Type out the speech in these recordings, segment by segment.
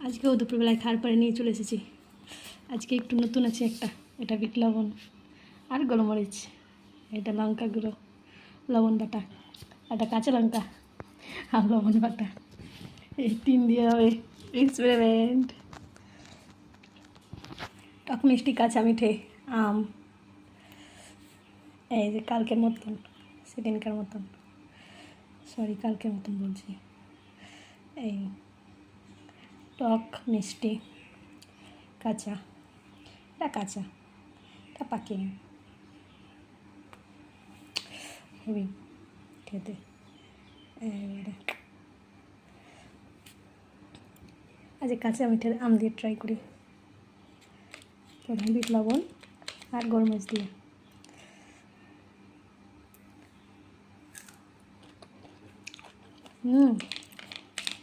আজকেও দুপুরবেলায় খাওয়ার পরে নিয়ে চলে এসেছি। আজকে একটু নতুন আছে একটা, এটা বিট লবণ আর গোলমরিচ, এটা লঙ্কা গুঁড়ো, লবণ বাটা, একটা কাঁচা লঙ্কা আর লবণ বাটা, এই 3 দিয়ে হবে এক্সপেরিমেন্ট। টক মিষ্টি কাঁচা মিঠে আম, এই যে কালকের মতন, সেদিনকার মতন, সরি কালকের মতন বলছি, এই টক মিষ্টি কাঁচা, এটা কাঁচা, এটা পাকিনি, হেবি খেতে। এবারে আজ কাঁচা মিঠে আম দিয়ে ট্রাই করি। প্রথমে বিট লবণ আর গোলমরিচ দিয়ে,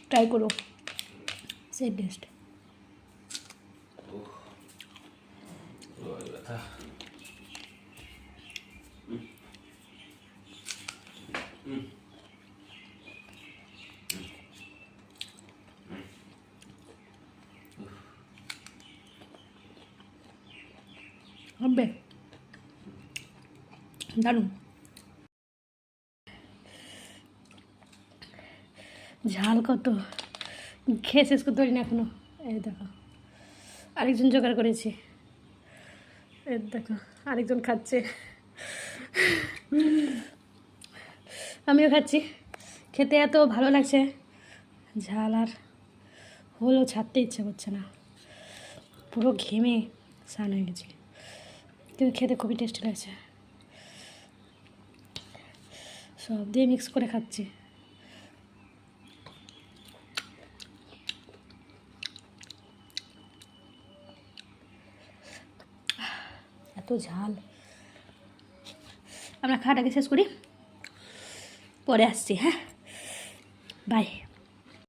ট্রাই করো, সেই টেস্ট। হবে দারুণ ঝাল, কত খেয়ে শেষ করতে পারি না এখনো। এই দেখো আরেকজন জোগাড় করেছি, এই দেখো আরেকজন খাচ্ছে, আমিও খাচ্ছি। খেতে এত ভালো লাগছে, ঝাল আর হলেও ছাড়তে ইচ্ছে করছে না, পুরো ঘেমে স্নান হয়ে গেছি, কিন্তু খেতে খুবই টেস্টি লাগছে। সব দিয়ে মিক্স করে খাচ্ছি। এত ঝাল। আমরা খাওয়াটাকে শেষ করি, পরে আসছি। হ্যাঁ, বাই।